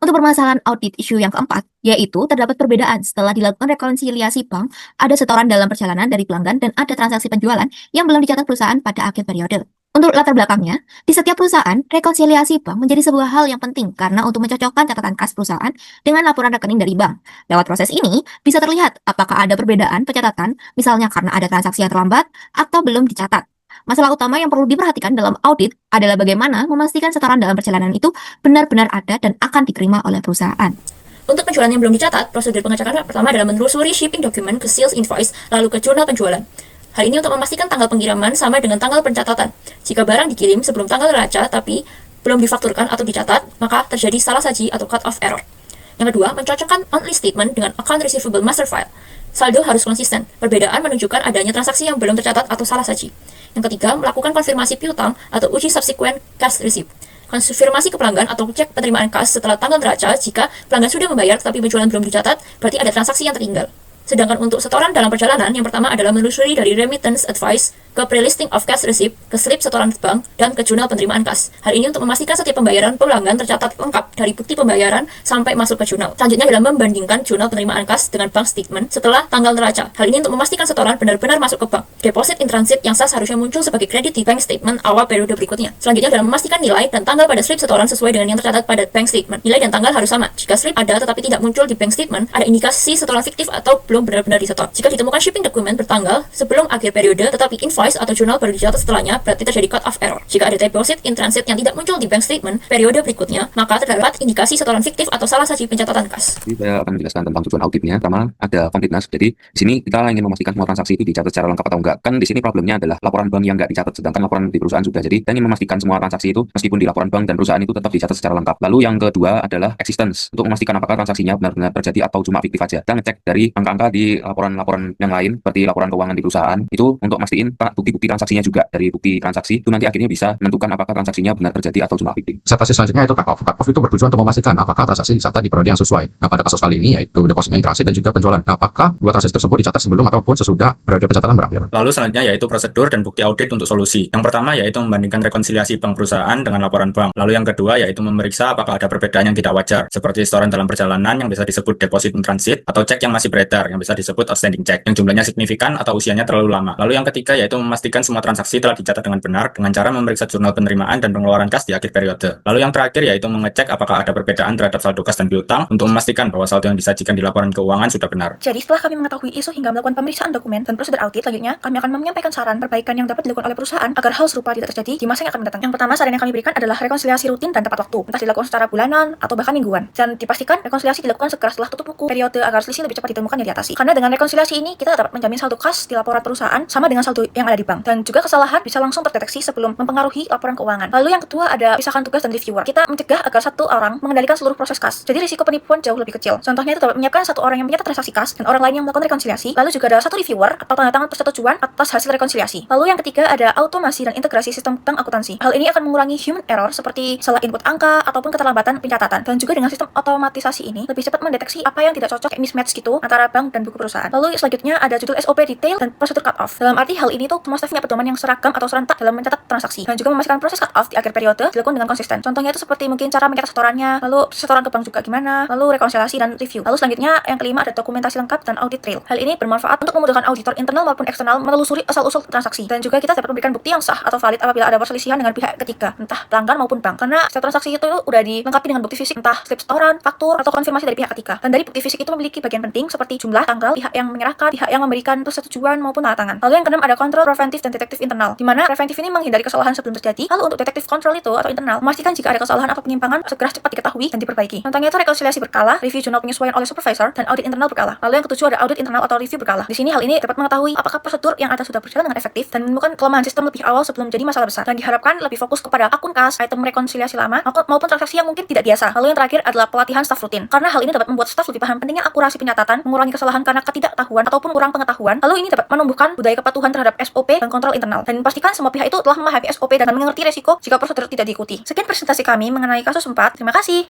Untuk permasalahan audit issue yang keempat, yaitu terdapat perbedaan setelah dilakukan rekonsiliasi bank, ada setoran dalam perjalanan dari pelanggan dan ada transaksi penjualan yang belum dicatat perusahaan pada akhir periode. Untuk latar belakangnya, di setiap perusahaan, rekonsiliasi bank menjadi sebuah hal yang penting karena untuk mencocokkan catatan kas perusahaan dengan laporan rekening dari bank. Lewat proses ini, bisa terlihat apakah ada perbedaan pencatatan, misalnya karena ada transaksi yang terlambat atau belum dicatat. Masalah utama yang perlu diperhatikan dalam audit adalah bagaimana memastikan setoran dalam perjalanan itu benar-benar ada dan akan diterima oleh perusahaan. Untuk penjualan yang belum dicatat, prosedur pengecekan pertama adalah menelusuri shipping document ke sales invoice, lalu ke jurnal penjualan. Hal ini untuk memastikan tanggal pengiriman sama dengan tanggal pencatatan. Jika barang dikirim sebelum tanggal neraca tapi belum difakturkan atau dicatat, maka terjadi salah saji atau cut-off error. Yang kedua, mencocokkan monthly statement dengan account receivable master file. Saldo harus konsisten. Perbedaan menunjukkan adanya transaksi yang belum tercatat atau salah saji. Yang ketiga, melakukan konfirmasi piutang atau uji subsequent cash receipt. Konfirmasi ke pelanggan atau cek penerimaan kas setelah tanggal neraca jika pelanggan sudah membayar tetapi penjualan belum dicatat, berarti ada transaksi yang tertinggal. Sedangkan untuk setoran dalam perjalanan, yang pertama adalah menelusuri dari remittance advice ke pre-listing of cash receipt, ke slip setoran bank, dan ke jurnal penerimaan kas. Hal ini untuk memastikan setiap pembayaran pelanggan tercatat lengkap dari bukti pembayaran sampai masuk ke jurnal. Selanjutnya adalah membandingkan jurnal penerimaan kas dengan bank statement setelah tanggal neraca. Hal ini untuk memastikan setoran benar-benar masuk ke bank. Deposit in transit yang sah seharusnya muncul sebagai kredit di bank statement awal periode berikutnya. Selanjutnya adalah memastikan nilai dan tanggal pada slip setoran sesuai dengan yang tercatat pada bank statement. Nilai dan tanggal harus sama. Jika slip ada tetapi tidak muncul di bank statement, ada indikasi setoran fiktif atau belum benar-benar disetor. Jika ditemukan shipping dokumen bertanggal sebelum akhir periode tetapi invoice atau jurnal baru dicatat setelahnya, berarti terjadi cut off error. Jika ada deposit in transit yang tidak muncul di bank statement periode berikutnya, maka terdapat indikasi setoran fiktif atau salah saji pencatatan kas. Jadi saya akan menjelaskan tentang tujuan auditnya. Pertama, ada completeness. Jadi di sini kita ingin memastikan semua transaksi itu dicatat secara lengkap atau enggak. Kan di sini problemnya adalah laporan bank yang enggak dicatat, sedangkan laporan di perusahaan sudah. Jadi kita ingin memastikan semua transaksi itu meskipun di laporan bank dan perusahaan itu tetap dicatat secara lengkap. Lalu yang kedua adalah existence, untuk memastikan apakah transaksinya benar-benar terjadi atau cuma fiktif aja. Kita ngecek dari angka-angka di laporan-laporan yang lain seperti laporan keuangan di perusahaan itu untuk mastiin bukti-bukti transaksinya juga. Dari bukti transaksi itu nanti akhirnya bisa menentukan apakah transaksinya benar terjadi atau cuma fiktif. Observasi selanjutnya itu cut-off. Cut-off itu bertujuan untuk memastikan apakah transaksi dicatat di periode yang sesuai. Nah, pada kasus kali ini yaitu deposit in transit dan juga penjualan. Nah, apakah dua transaksi tersebut dicatat sebelum ataupun sesudah periode pencatatan berakhir? Lalu selanjutnya yaitu prosedur dan bukti audit untuk solusi. Yang pertama yaitu membandingkan rekonsiliasi bank perusahaan dengan laporan bank. Lalu yang kedua yaitu memeriksa apakah ada perbedaan yang tidak wajar, seperti setoran dalam perjalanan yang bisa disebut deposit in transit, atau cek yang masih beredar yang bisa disebut outstanding check, yang jumlahnya signifikan atau usianya terlalu lama. Lalu yang ketiga yaitu memastikan semua transaksi telah dicatat dengan benar dengan cara memeriksa jurnal penerimaan dan pengeluaran kas di akhir periode. Lalu yang terakhir yaitu mengecek apakah ada perbedaan terhadap saldo kas dan piutang untuk memastikan bahwa saldo yang disajikan di laporan keuangan sudah benar. Jadi setelah kami mengetahui isu hingga melakukan pemeriksaan dokumen dan prosedur audit, selanjutnya kami akan menyampaikan saran perbaikan yang dapat dilakukan oleh perusahaan agar hal serupa tidak terjadi di masa yang akan mendatang. Yang pertama, saran yang kami berikan adalah rekonsiliasi rutin dan tepat waktu, entah dilakukan secara bulanan atau bahkan mingguan. Dan dipastikan rekonsiliasi dilakukan segera setelah tutup buku periode agar selisih lebih cepat ditemukan dan diatasi. Karena dengan rekonsiliasi ini kita dapat menjamin saldo kas di laporan perusahaan sama dengan saldo yang ada di bank, dan juga kesalahan bisa langsung terdeteksi sebelum mempengaruhi laporan keuangan. Lalu yang kedua ada pisahkan tugas dan reviewer. Kita mencegah agar satu orang mengendalikan seluruh proses kas. Jadi risiko penipuan jauh lebih kecil. Contohnya itu dapat menyiapkan satu orang yang mencatat transaksi kas dan orang lain yang melakukan rekonsiliasi. Lalu juga ada satu reviewer atau tanda tangan persetujuan atas hasil rekonsiliasi. Lalu yang ketiga ada automasi dan integrasi sistem bank akuntansi. Hal ini akan mengurangi human error seperti salah input angka ataupun keterlambatan pencatatan. Dan juga dengan sistem otomatisasi ini lebih cepat mendeteksi apa yang tidak cocok, kayak mismatch gitu antara bank dan buku perusahaan. Lalu selanjutnya ada judul SOP detail dan prosedur cut off. Dalam arti hal ini tuh semua staff punya pedoman yang seragam atau serentak dalam mencatat transaksi, dan juga memastikan proses cut off di akhir periode dilakukan dengan konsisten. Contohnya itu seperti mungkin cara mencatat setorannya, lalu setoran ke bank juga gimana, lalu rekonsiliasi dan review. Lalu selanjutnya yang kelima ada dokumentasi lengkap dan audit trail. Hal ini bermanfaat untuk memudahkan auditor internal maupun eksternal menelusuri asal-usul transaksi, dan juga kita dapat memberikan bukti yang sah atau valid apabila ada perselisihan dengan pihak ketiga, entah pelanggan maupun bank. Karena setiap transaksi itu udah dilengkapi dengan bukti fisik, entah slip setoran, faktur, atau konfirmasi dari pihak ketiga. Dan dari bukti fisik itu memiliki bagian penting seperti jumlah, tanggal, pihak yang menyerahkan, pihak yang memberikan persetujuan maupun tanda tangan. Lalu yang keenam ada kontrol preventif dan detektif internal, di mana preventif ini menghindari kesalahan sebelum terjadi. Lalu untuk detektif kontrol itu atau internal, memastikan jika ada kesalahan atau penyimpangan segera cepat diketahui dan diperbaiki. Contohnya itu rekonsiliasi berkala, review jurnal penyesuaian oleh supervisor, dan audit internal berkala. Lalu yang ketujuh ada audit internal atau review berkala. Di sini hal ini dapat mengetahui apakah prosedur yang ada sudah berjalan dengan efektif dan menemukan kelemahan sistem lebih awal sebelum jadi masalah besar. Dan diharapkan lebih fokus kepada akun kas, item rekonsiliasi lama, maupun transaksi yang mungkin tidak biasa. Lalu yang terakhir adalah pelatihan staf rutin. Karena hal ini dapat membuat staf lebih paham pentingnya akurasi pencatatan, mengurangi kesalahan karena ketidaktahuan ataupun kurang pengetahuan. Lalu ini dapat menumbuhkan budaya kepatuhan terhadap SOP dan kontrol internal. Dan pastikan semua pihak itu telah memahami SOP dan mengerti resiko jika prosedur tidak diikuti. Sekian presentasi kami mengenai kasus 4. Terima kasih.